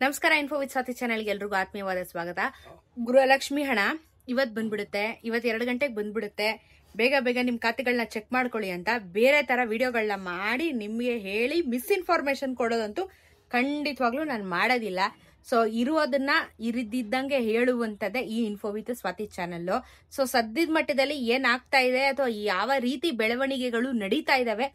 ನಮಸ್ಕಾರ. Info with Swati ಚಾನೆಲ್ಗೆ ಎಲ್ರಿಗೂ ಆತ್ಮೀಯವಾದ ಸ್ವಾಗತ. ಗೃಹಲಕ್ಷ್ಮಿ ಹಣ ಇವತ್ತು ಬಂದ್ಬಿಡುತ್ತೆ, ಇವತ್ತು 2 ಗಂಟೆಗೆ ಬಂದ್ಬಿಡುತ್ತೆ. ಬೇಗ ಬೇಗ ನಿಮ್ ಖಾತೆಗಳನ್ನ ಚೆಕ್ ಮಾಡ್ಕೊಳ್ಳಿ ಅಂತ ಬೇರೆ ತರ ವಿಡಿಯೋಗಳನ್ನ ಮಾಡಿ ನಿಮ್ಗೆ ಹೇಳಿ ಮಿಸ್ಇನ್ಫಾರ್ಮೇಶನ್ ಕೊಡೋದಂತೂ ಖಂಡಿತವಾಗ್ಲೂ ನಾನು ಮಾಡೋದಿಲ್ಲ. ಸೊ ಇರುವುದನ್ನ ಇರಿದ್ದಂಗೆ ಹೇಳುವಂತದ್ದೇ ಈ info with Swathi channel. So ಸದ್ಯದ ಮಟ್ಟದಲ್ಲಿ ಏನಾಗ್ತಾ ಇದೆ ಅಥವಾ ಯಾವ ರೀತಿ ಬೆಳವಣಿಗೆಗಳು ನಡೀತಾ ಇದಾವೆ,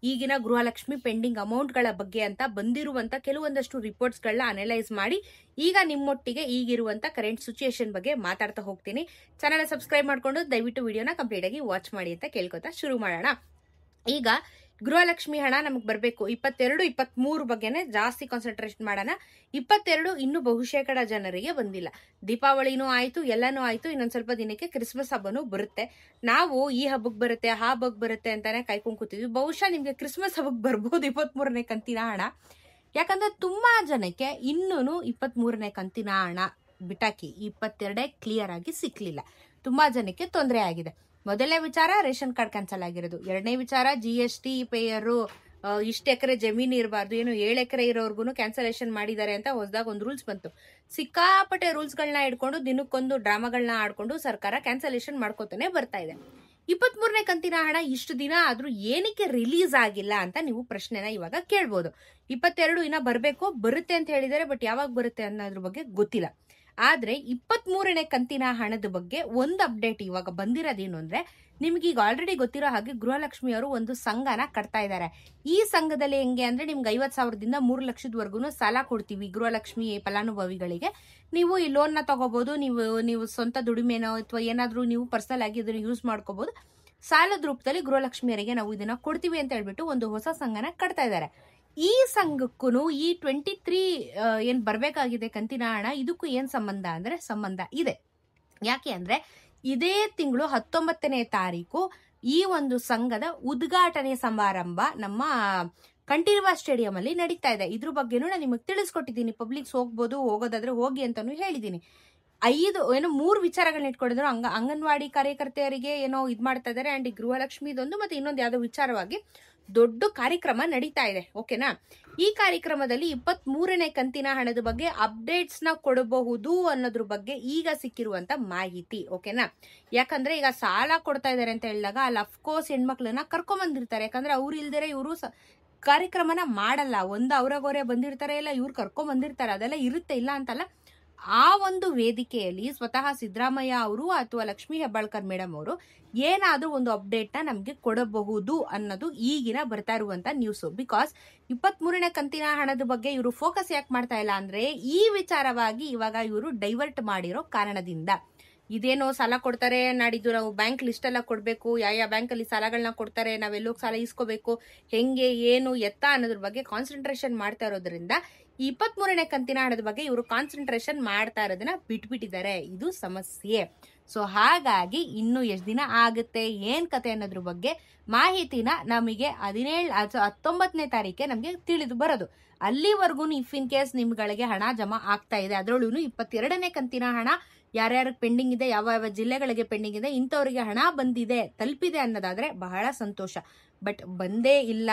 ಈಗಿನ ಗೃಹಲಕ್ಷ್ಮಿ ಪೆಂಡಿಂಗ್ ಅಮೌಂಟ್ ಗಳ ಬಗ್ಗೆ ಅಂತ ಬಂದಿರುವಂತ ಕೆಲವೊಂದಷ್ಟು ರಿಪೋರ್ಟ್ಸ್ ಗಳನ್ನ ಅನಲೈಸ್ ಮಾಡಿ ಈಗ ನಿಮ್ಮೊಟ್ಟಿಗೆ ಈಗಿರುವಂತ ಕರೆಂಟ್ ಸಿಚುಯೇಷನ್ ಬಗ್ಗೆ ಮಾತಾಡ್ತಾ ಹೋಗ್ತೀನಿ. ಚಾನೆಲ್ ಸಬ್ಸ್ಕ್ರೈಬ್ ಮಾಡ್ಕೊಂಡು ದಯವಿಟ್ಟು ವಿಡಿಯೋನ ಕಂಪ್ಲೀಟ್ ಆಗಿ ವಾಚ್ ಮಾಡಿ ಅಂತ ಕೇಳ್ಕೊತಾ ಶುರು ಮಾಡೋಣ. ಈಗ ಗೃಹಲಕ್ಷ್ಮಿ ಹಣ ನಮಗ್ ಬರ್ಬೇಕು 22, 23 ಬಗ್ಗೆನೆ ಜಾಸ್ತಿ ಕಾನ್ಸಂಟ್ರೇಷನ್ ಮಾಡೋಣ. 22 ಇನ್ನು ಬಹುಶೇಕಡ ಜನರಿಗೆ ಬಂದಿಲ್ಲ. ದೀಪಾವಳಿನೂ ಆಯ್ತು, ಎಲ್ಲಾನು ಆಯ್ತು. ಇನ್ನೊಂದ್ ಸ್ವಲ್ಪ ದಿನಕ್ಕೆ ಕ್ರಿಸ್ಮಸ್ ಹಬ್ಬನೂ ಬರುತ್ತೆ. ನಾವು ಈ ಹಬ್ಬಕ್ ಬರುತ್ತೆ ಆ ಹಬ್ಬಕ್ ಬರುತ್ತೆ ಅಂತಾನೆ ಕಾಯ್ಕೊಂಡ್ ಕೂತಿದ್ವಿ. ಬಹುಶಃ ನಿಮ್ಗೆ ಕ್ರಿಸ್ಮಸ್ ಹಬ್ಬಕ್ ಬರ್ಬೋದು 23ನೇ ಕಂತಿನ ಹಣ. ಯಾಕಂದ್ರೆ ತುಂಬಾ ಜನಕ್ಕೆ ಇನ್ನೂನು 23ನೇ ಕಂತಿನ ಹಣ ಬಿಟಾಕಿ 22 ಕ್ಲಿಯರ್ ಆಗಿ ಸಿಕ್ಲಿಲ್ಲ. ತುಂಬಾ ಜನಕ್ಕೆ ತೊಂದರೆ ಆಗಿದೆ. ಮೊದಲನೇ ವಿಚಾರ ರೇಷನ್ ಕಾರ್ಡ್ ಕ್ಯಾನ್ಸಲ್ ಆಗಿರೋದು. ಎರಡನೇ ವಿಚಾರ GST ಪೇಯರು ಇಷ್ಟು ಎಕರೆ ಜಮೀನು ಇರಬಾರ್ದು, ಏನು 7 ಎಕರೆ ಇರೋರ್ಗು ಕ್ಯಾನ್ಸಲೇಷನ್ ಮಾಡಿದ್ದಾರೆ ಅಂತ ಹೊಸದಾಗ ಒಂದು ರೂಲ್ಸ್ ಬಂತು. ಸಿಕ್ಕಾಪಟ್ಟೆ ರೂಲ್ಸ್ ಗಳನ್ನ ಇಟ್ಕೊಂಡು ದಿನಕ್ಕೊಂದು ಡ್ರಾಮಾಗಳನ್ನ ಆಡ್ಕೊಂಡು ಸರ್ಕಾರ ಕ್ಯಾನ್ಸಲೇಷನ್ ಮಾಡ್ಕೋತಾನೆ ಬರ್ತಾ ಇದೆ. 23ನೇ ಕಂತಿನ ಹಣ ಇಷ್ಟು ದಿನ ಆದ್ರೂ ಏನಕ್ಕೆ ರಿಲೀಸ್ ಆಗಿಲ್ಲ ಅಂತ ನೀವು ಪ್ರಶ್ನೆನ ಇವಾಗ ಕೇಳ್ಬೋದು. 22 ಇನ್ನ ಬರುತ್ತೆ ಅಂತ ಹೇಳಿದಾರೆ, ಬಟ್ ಯಾವಾಗ ಬರುತ್ತೆ ಅನ್ನೋದ್ರ ಬಗ್ಗೆ ಗೊತ್ತಿಲ್ಲ. ಆದ್ರೆ 23ನೇ ಕಂತಿನ ಹಣದ ಬಗ್ಗೆ ಒಂದು ಅಪ್ಡೇಟ್ ಇವಾಗ ಬಂದಿರೋದೇನು ಅಂದ್ರೆ, ನಿಮ್ಗೆ ಈಗ ಆಲ್ರೆಡಿ ಗೊತ್ತಿರೋ ಹಾಗೆ ಗೃಹಲಕ್ಷ್ಮಿ ಅವರು ಒಂದು ಸಂಘನ ಕಟ್ತಾ ಇದ್ದಾರೆ. ಈ ಸಂಘದಲ್ಲಿ ಹೆಂಗೆ ಅಂದ್ರೆ, ನಿಮ್ಗೆ 50,000ದಿಂದ 3 ಲಕ್ಷದವರೆಗೂ ಸಾಲ ಕೊಡ್ತೀವಿ ಗೃಹಲಕ್ಷ್ಮಿ ಫಲಾನುಭವಿಗಳಿಗೆ. ನೀವು ಈ ಲೋನ್ ನ ತಗೋಬಹುದು, ನೀವು ಸ್ವಂತ ದುಡಿಮೆನೋ ಅಥವಾ ಏನಾದ್ರೂ ನೀವು ಪರ್ಸನಲ್ ಆಗಿ ಇದನ್ನ ಯೂಸ್ ಮಾಡ್ಕೋಬಹುದು. ಸಾಲದ ರೂಪದಲ್ಲಿ ಗೃಹಲಕ್ಷ್ಮಿಯರಿಗೆ ನಾವು ಇದನ್ನ ಕೊಡ್ತೀವಿ ಅಂತ ಹೇಳ್ಬಿಟ್ಟು ಒಂದು ಹೊಸ ಸಂಘನ ಕಟ್ತಾ ಇದ್ದಾರೆ. ಈ ಸಂಘಕ್ಕೂ ಈ 23 ಏನ್ ಬರ್ಬೇಕಾಗಿದೆ ಕಂತಿನ ಹಣ, ಇದಕ್ಕೂ ಏನ್ ಸಂಬಂಧ ಅಂದ್ರೆ ಸಂಬಂಧ ಇದೆ. ಯಾಕೆ ಅಂದ್ರೆ ಇದೇ ತಿಂಗಳು 19ನೇ ತಾರೀಕು ಈ ಒಂದು ಸಂಘದ ಉದ್ಘಾಟನೆ ಸಮಾರಂಭ ನಮ್ಮ ಕಂಠೀರವ ಸ್ಟೇಡಿಯಂ ಅಲ್ಲಿ ನಡೀತಾ ಇದೆ. ಇದ್ರ ಬಗ್ಗೆನೂ ನಾನು ನಿಮಗೆ ತಿಳಿಸ್ಕೊಟ್ಟಿದ್ದೀನಿ. ಪಬ್ಲಿಕ್ಸ್ ಹೋಗ್ಬೋದು, ಹೋಗೋದಾದ್ರೆ ಹೋಗಿ ಅಂತಾನು ಹೇಳಿದೀನಿ. 3 ವಿಚಾರಗಳನ್ನ ಇಟ್ಕೊಂಡಿದ್ರು. ಅಂಗನವಾಡಿ ಕಾರ್ಯಕರ್ತೆಯರಿಗೆ ಏನೋ ಇದ್ ಮಾಡ್ತಾ ಇದಾರೆ, ಅಂಡ್ ಗೃಹಲಕ್ಷ್ಮಿ ಇದೊಂದು ಮತ್ತೆ ಇನ್ನೊಂದು ಯಾವ್ದೋ ವಿಚಾರವಾಗಿ ದೊಡ್ಡ ಕಾರ್ಯಕ್ರಮ ನಡೀತಾ ಇದೆ. ಓಕೆನಾ? ಈ ಕಾರ್ಯಕ್ರಮದಲ್ಲಿ 23ನೇ ಕಂತಿನ ಹಣದ ಬಗ್ಗೆ ಅಪ್ಡೇಟ್ಸ್ ನ ಕೊಡಬಹುದು ಅನ್ನೋದ್ರ ಬಗ್ಗೆ ಈಗ ಸಿಕ್ಕಿರುವಂತ ಮಾಹಿತಿ. ಓಕೆನಾ? ಯಾಕಂದ್ರೆ ಈಗ ಸಾಲ ಕೊಡ್ತಾ ಇದಾರೆ ಅಂತ ಹೇಳಿದಾಗ ಅಲ್ಲಿ ಅಫ್ಕೋರ್ಸ್ ಹೆಣ್ಮಕ್ಳನ್ನ ಕರ್ಕೊಂಡ್ ಬಂದಿರ್ತಾರೆ. ಯಾಕಂದ್ರೆ ಅವ್ರು ಇಲ್ದಿರೆ ಇವರು ಕಾರ್ಯಕ್ರಮನ ಮಾಡಲ್ಲ. ಒಂದು ಅವ್ರಾಗೋರೆ ಬಂದಿರ್ತಾರೆ, ಇಲ್ಲ ಇವ್ರು ಕರ್ಕೊಂಡ್ ಬಂದಿರ್ತಾರೆ, ಅದೆಲ್ಲ ಇರುತ್ತೆ, ಇಲ್ಲ ಅಂತಲ್ಲ. ಆ ಒಂದು ವೇದಿಕೆಯಲ್ಲಿ ಸ್ವತಃ ಸಿದ್ದರಾಮಯ್ಯ ಅವರು ಅಥವಾ ಲಕ್ಷ್ಮೀ ಹೆಬ್ಬಾಳ್ಕರ್ ಮೇಡಮ್ ಅವರು ಏನಾದ್ರೂ ಒಂದು ಅಪ್ಡೇಟ್ ನ ನಮ್ಗೆ ಕೊಡಬಹುದು ಅನ್ನೋದು ಈಗಿನ ಬರ್ತಾ ಇರುವಂತ ನ್ಯೂಸ್. ಬಿಕಾಸ್ 23ನೇ ಕಂತಿನ ಹಣದ ಬಗ್ಗೆ ಇವರು ಫೋಕಸ್ ಯಾಕೆ ಮಾಡ್ತಾ ಇಲ್ಲ ಅಂದ್ರೆ, ಈ ವಿಚಾರವಾಗಿ ಇವಾಗ ಇವರು ಡೈವರ್ಟ್ ಮಾಡಿರೋ ಕಾರಣದಿಂದ. ಇದೇನೋ ಸಾಲ ಕೊಡ್ತಾರೆ, ನಾಡಿದ್ದು ನಾವು ಬ್ಯಾಂಕ್ ಲಿಸ್ಟ್ ಎಲ್ಲ ಕೊಡ್ಬೇಕು, ಯಾವ ಬ್ಯಾಂಕ್ ಅಲ್ಲಿ ಸಾಲಗಳನ್ನ ಕೊಡ್ತಾರೆ, ನಾವೆಲ್ಲೋಗಿ ಸಾಲ ಇಸ್ಕೋಬೇಕು, ಹೆಂಗೆ ಏನು ಎತ್ತ ಅನ್ನೋದ್ರ ಬಗ್ಗೆ ಕಾನ್ಸಂಟ್ರೇಷನ್ ಮಾಡ್ತಾ ಇರೋದ್ರಿಂದ 23ನೇ ಕಂತಿನ ಹಣದ ಬಗ್ಗೆ ಇವರು ಕಾನ್ಸಂಟ್ರೇಷನ್ ಮಾಡ್ತಾ ಇರೋದನ್ನ ಬಿಟ್ಬಿಟ್ಟಿದ್ದಾರೆ. ಇದು ಸಮಸ್ಯೆ. ಸೊ ಹಾಗಾಗಿ ಇನ್ನು ಎಷ್ಟು ದಿನ ಆಗುತ್ತೆ, ಏನ್ ಕತೆ ಅನ್ನೋದ್ರ ಬಗ್ಗೆ ಮಾಹಿತಿನ ನಮಗೆ 19ನೇ ತಾರೀಕೆ ನಮ್ಗೆ ತಿಳಿದು ಬರೋದು. ಅಲ್ಲಿವರೆಗೂ ಇಫ್ ಇನ್ ಕೇಸ್ ನಿಮ್ಗಳಿಗೆ ಹಣ ಜಮಾ ಆಗ್ತಾ ಇದೆ, ಅದರಲ್ಲೂ 22ನೇ ಕಂತಿನ ಹಣ ಯಾರ್ಯಾರಿಗೆ ಪೆಂಡಿಂಗ್ ಇದೆ, ಯಾವ ಜಿಲ್ಲೆಗಳಿಗೆ ಪೆಂಡಿಂಗ್ ಇದೆ, ಇಂಥವರಿಗೆ ಹಣ ಬಂದಿದೆ, ತಲುಪಿದೆ ಅನ್ನೋದಾದ್ರೆ ಬಹಳ ಸಂತೋಷ. ಬಟ್ ಬಂದೇ ಇಲ್ಲ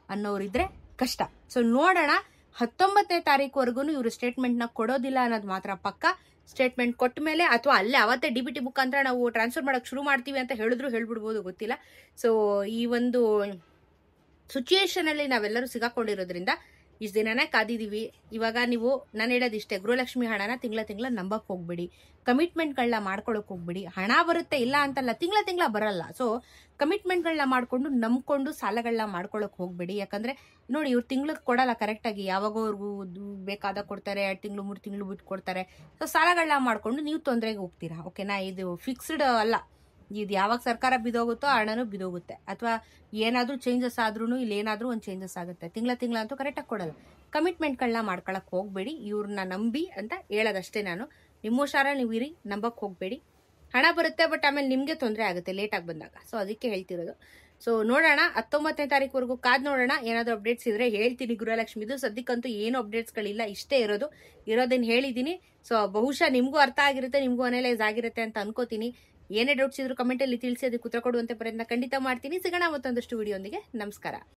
ಅನ್ನೋರಿದ್ರೆ ಕಷ್ಟ. ಸೊ ನೋಡೋಣ. 19ನೇ ತಾರೀಕುವರೆಗೂ ಇವರು ಸ್ಟೇಟ್ಮೆಂಟ್ ನ ಕೊಡೋದಿಲ್ಲ ಅನ್ನೋದು ಮಾತ್ರ ಪಕ್ಕ. ಸ್ಟೇಟ್ಮೆಂಟ್ ಕೊಟ್ಟ ಮೇಲೆ ಅಥವಾ ಅಲ್ಲೇ ಅವತ್ತೇ DBT ಮುಖಾಂತರ ನಾವು ಟ್ರಾನ್ಸ್ಫರ್ ಮಾಡಕ್ ಶುರು ಮಾಡ್ತೀವಿ ಅಂತ ಹೇಳ್ಬಿಡ್ಬೋದು, ಗೊತ್ತಿಲ್ಲ. ಸೊ ಈ ಒಂದು ಸಿಚುಯೇಷನ್ ಅಲ್ಲಿ ನಾವೆಲ್ಲರೂ ಸಿಗಾಕೊಂಡಿರೋದ್ರಿಂದ ಇಷ್ಟು ದಿನನೇ ಕಾದಿದೀವಿ. ಇವಾಗ ನೀವು ನಾನು ಹೇಳೋದಿಷ್ಟೇ, ಗೃಹಲಕ್ಷ್ಮಿ ಹಣನ ತಿಂಗಳ ನಂಬಕ್ ಹೋಗ್ಬಿಡಿ, ಕಮಿಟ್ಮೆಂಟ್ಗಳನ್ನ ಮಾಡ್ಕೊಳಕ್ ಹೋಗ್ಬಿಡಿ. ಹಣ ಬರುತ್ತೆ ಇಲ್ಲ ಅಂತಲ್ಲ, ತಿಂಗಳ ಬರಲ್ಲ. ಸೊ ಕಮಿಟ್ಮೆಂಟ್ಗಳನ್ನ ಮಾಡ್ಕೊಂಡು ನಂಬ್ಕೊಂಡು ಸಾಲಗಳನ್ನ ಮಾಡ್ಕೊಳಕ್ ಹೋಗ್ಬೇಡಿ. ಯಾಕಂದ್ರೆ ನೋಡಿ, ಇವ್ರು ತಿಂಗ್ಳಿಗೆ ಕೊಡಲ್ಲ ಕರೆಕ್ಟ್ ಆಗಿ, ಯಾವಾಗೋರ್ಗು ಬೇಕಾದ ಕೊಡ್ತಾರೆ, 2 ತಿಂಗಳು 3 ತಿಂಗಳು ಬಿಟ್ಟು ಕೊಡ್ತಾರೆ. ಸೊ ಸಾಲಗಳನ್ನ ಮಾಡ್ಕೊಂಡು ನೀವು ತೊಂದರೆಗೆ ಹೋಗ್ತೀರಾ. ಓಕೆನಾ? ಇದು ಫಿಕ್ಸ್ಡ್ ಅಲ್ಲ. ಇದು ಯಾವಾಗ ಸರ್ಕಾರ ಬಿದೋಗುತ್ತೋ ಹಣನೂ ಬಿದೋಗುತ್ತೆ, ಅಥವಾ ಏನಾದ್ರೂ ಚೇಂಜಸ್ ಆದ್ರೂ ಇಲ್ಲಿ ಏನಾದ್ರೂ ಒಂದು ಚೇಂಜಸ್ ಆಗುತ್ತೆ. ತಿಂಗಳ ಅಂತೂ ಕರೆಕ್ಟಾಗಿ ಕೊಡಲ್ಲ. ಕಮಿಟ್ಮೆಂಟ್ಗಳನ್ನ ಮಾಡ್ಕೊಳಕ್ ಹೋಗ್ಬೇಡಿ, ಇವ್ರನ್ನ ನಂಬಿ ಅಂತ ಹೇಳೋದಷ್ಟೇ ನಾನು. ನಿಮ್ಮ ಹುಷಾರ ನೀವು ಇರಿ, ನಂಬಕ್ ಹೋಗ್ಬೇಡಿ. ಹಣ ಬರುತ್ತೆ, ಬಟ್ ಆಮೇಲೆ ನಿಮ್ಗೆ ತೊಂದರೆ ಆಗುತ್ತೆ ಲೇಟ್ ಆಗಿ ಬಂದಾಗ. ಸೊ ಅದಕ್ಕೆ ಹೇಳ್ತಿರೋದು. ಸೊ ನೋಡೋಣ, 19ನೇ ತಾರೀಕುವರೆಗೂ ಕಾದ್ ನೋಡೋಣ. ಏನಾದ್ರು ಅಪ್ಡೇಟ್ಸ್ ಇದ್ರೆ ಹೇಳ್ತೀನಿ ಗೃಹಲಕ್ಷ್ಮಿದು. ಸದ್ಯಕ್ಕಂತೂ ಏನು ಅಪ್ಡೇಟ್ಸ್ಗಳಿಲ್ಲ, ಇಷ್ಟೇ ಇರೋದನ್ನ ಹೇಳಿದೀನಿ. ಸೊ ಬಹುಶಃ ನಿಮ್ಗೂ ಅರ್ಥ ಆಗಿರುತ್ತೆ, ನಿಮ್ಗೂ ಅನಲೈಸ್ ಆಗಿರುತ್ತೆ ಅಂತ ಅನ್ಕೋತೀನಿ. ಏನೇ ಡೌಟ್ಸ್ ಇದ್ರು ಕಮೆಂಟ್ ಅಲ್ಲಿ ತಿಳಿಸಿ, ಅದಕ್ಕೆ ಉತ್ತರ ಕೊಡುವಂತೆ ಪ್ರಯತ್ನ ಖಂಡಿತ ಮಾಡ್ತೀನಿ. ಸಿಗೋಣ ಮತ್ತೊಂದಷ್ಟು ವಿಡಿಯೋ ಒಂದಿಗೆ. ನಮಸ್ಕಾರ.